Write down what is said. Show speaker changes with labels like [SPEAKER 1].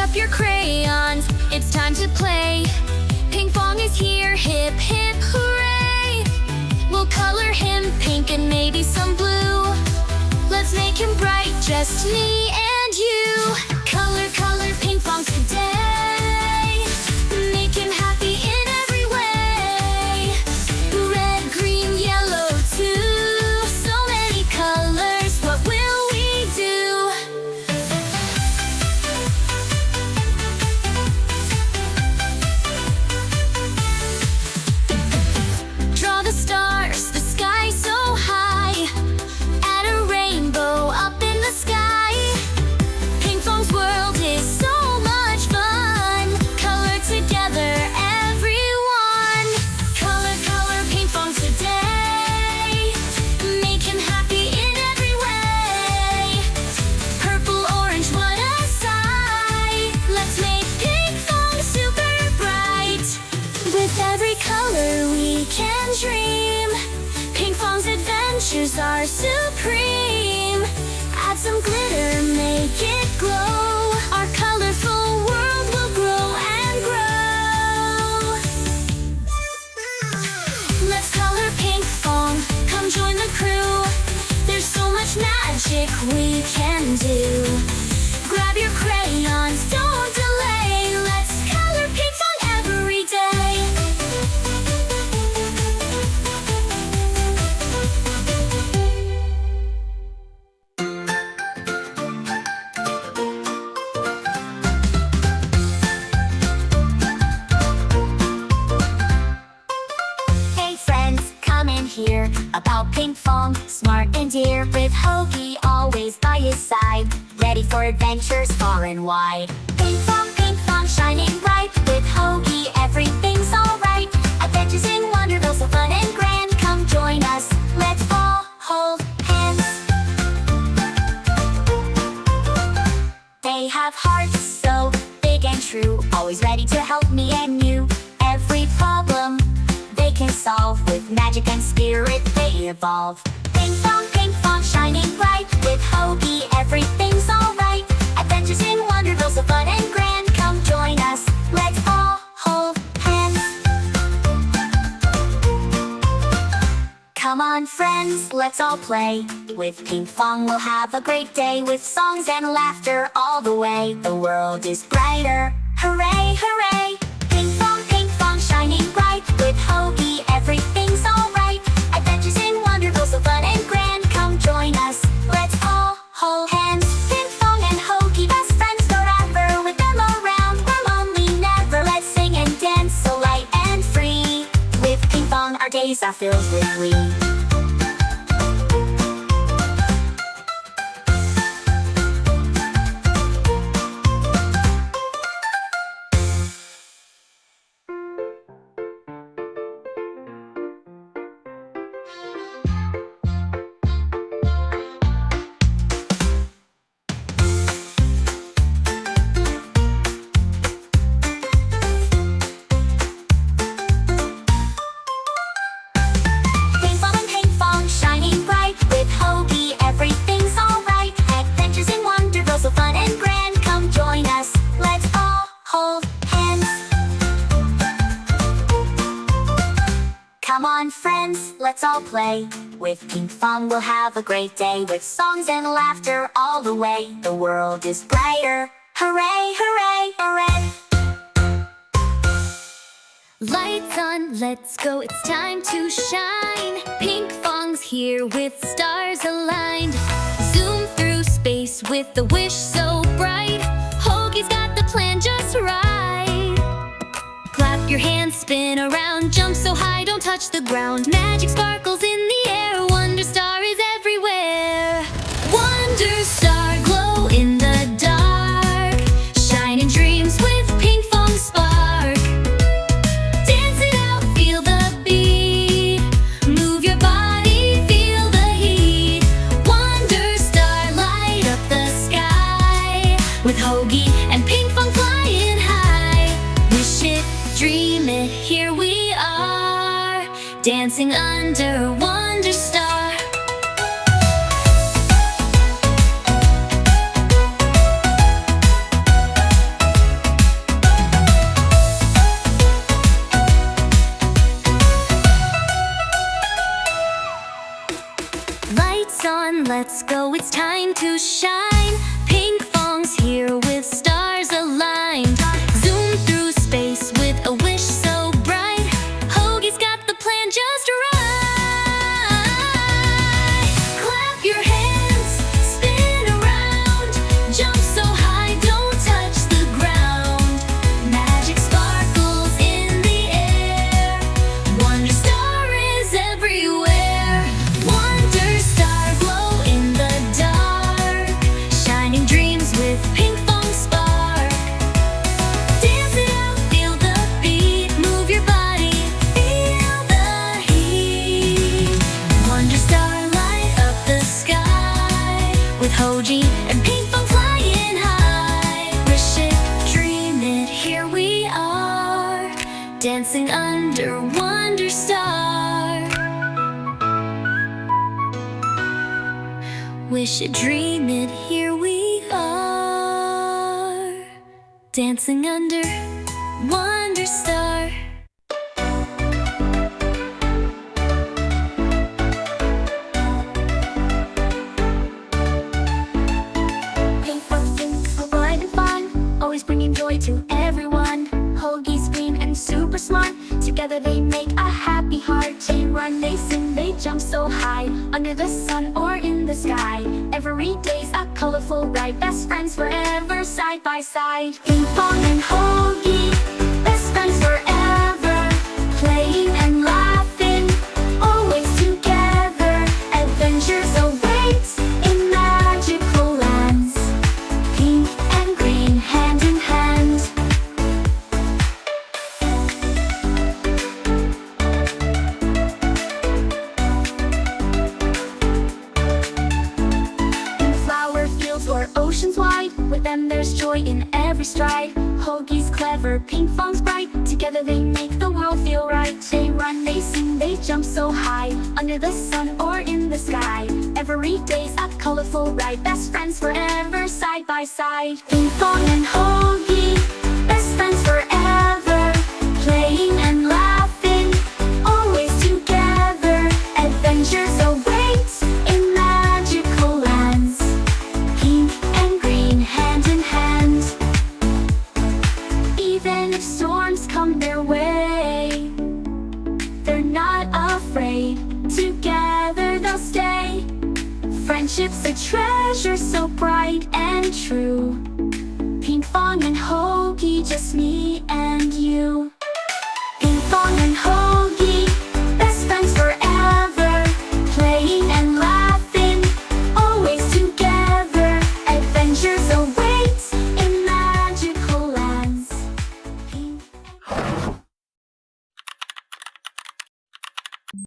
[SPEAKER 1] up your crayons, it's time to play. Pinkfong is here, hip hip hooray! We'll color him pink and maybe some blue. Let's make him bright, just me and you. Color, color Pinkfongs today. Make him happy in every way. Red, green, yellow too. So many colors, what will we do? Draw the stars, the sky so high. Add a rainbow up in the sky. Pinkfong's world is so much fun. Color together, everyone. Color, color Pinkfongs today. Make him happy in every way. Purple, orange, what a sight. Let's make Pinkfong super bright. With every color we can dream. Pinkfong's adventures are supreme. Add some glitter, make it glow. Our colorful world will grow and grow. Let's color Pinkfong, come join the crew. There's so much magic we can do. Grab your crayons, don't delay. Let's color Pinkfong every day. Hey friends, come and hear about Pinkfong, smart and dear, with Hogi always by his side, ready for adventures far and wide. Pinkfong, Pinkfong, shining bright, with Hogi everything's alright. Adventures in Wonderville, so fun and grand. Come join us, let's all hold hands. They have hearts so big and true, always ready to help me and you. Every problem they can solve, with magic and spirit they evolve. Pinkfong, Pinkfong, shining bright, with Hogi everything's alright. Adventures in Wonderville, so fun and grand. Come join us, let's all hold hands. Come on friends, let's all play. With Pinkfong we'll have a great day, with songs and laughter all the way. The world is brighter, hooray, hooray. Pinkfong, Pinkfong, shining bright, with Hogi everything's alright. Adventures in Wonderville, so fun and grand. Come join us, let's all hold hands. Pinkfong and Hogi, best friends forever. With them around, we're lonely never. Let's sing and dance so light and free. With Pinkfong our days are filled with glee. Come on friends, let's all play. With Pinkfong we'll have a great day, with songs and laughter all the way. The world is brighter, hooray, hooray, hooray. Lights on, let's go, it's time to shine. Pinkfong's here with stars aligned. Zoom through space with the wish so bright. Hogi's got the plan just right. Clap your hands, spin around, jump so high, don't touch the ground. Magic sparkles in the air, Wonderstar is everywhere. Wonderstar, glow in the dark. Shine in dreams with Pinkfong spark. Dance it out, feel the beat. Move your body, feel the heat. Wonderstar, light up the sky. With Hogi and Pinkfong flying high. Wish it, dream it, here we are, dancing under Wonderstar. shine. Pinkfong's here with stars aligned. Zoom through space with a wish so bright. Hogi's got the plan just right. Clap your hands, spin around. Jump so high, don't touch the ground. Magic sparkles in the air. Wonderstar is everywhere. Wonderstar glow in the dark. Shining dreams with Pinkfong spark. Dance it out, feel the beat. Move your body, feel the heat. Wonderstar light up the sky. With Hogi and Pinkfong flying high. Wish it, dream it, here we are. Dancing under Wonderstar. Wish it, dream it, here we are. Dancing under Wonderstar. Pinkfong things so bright and fun, always bringing joy to everyone. Hogi's green and super smart, together they make a happy heart. They run, they sing, they jump so high, under the sun or in the sky. Every day's a colorful ride, best friends forever, side by side. Pinkfong and Hogi, best friends forever, playing and laughing, always together. Adventures await in magical lands, pink and green, hand in hand. In flower fields or oceans wide, with them there's joy in every stride. Hogi's clever, Pinkfong's bright, together they make the world feel right. They run, they sing, they jump so high, under the sun or in the sky. Every day's a colorful ride, best friends forever, side by side. Pinkfong and Hogi, best friends forever, playing and laughing, always together. Adventures await in magical lands, pink and green, hand in hand. Even if storms come their way, they're not afraid, together they'll stay. Friendship's a treasure so bright.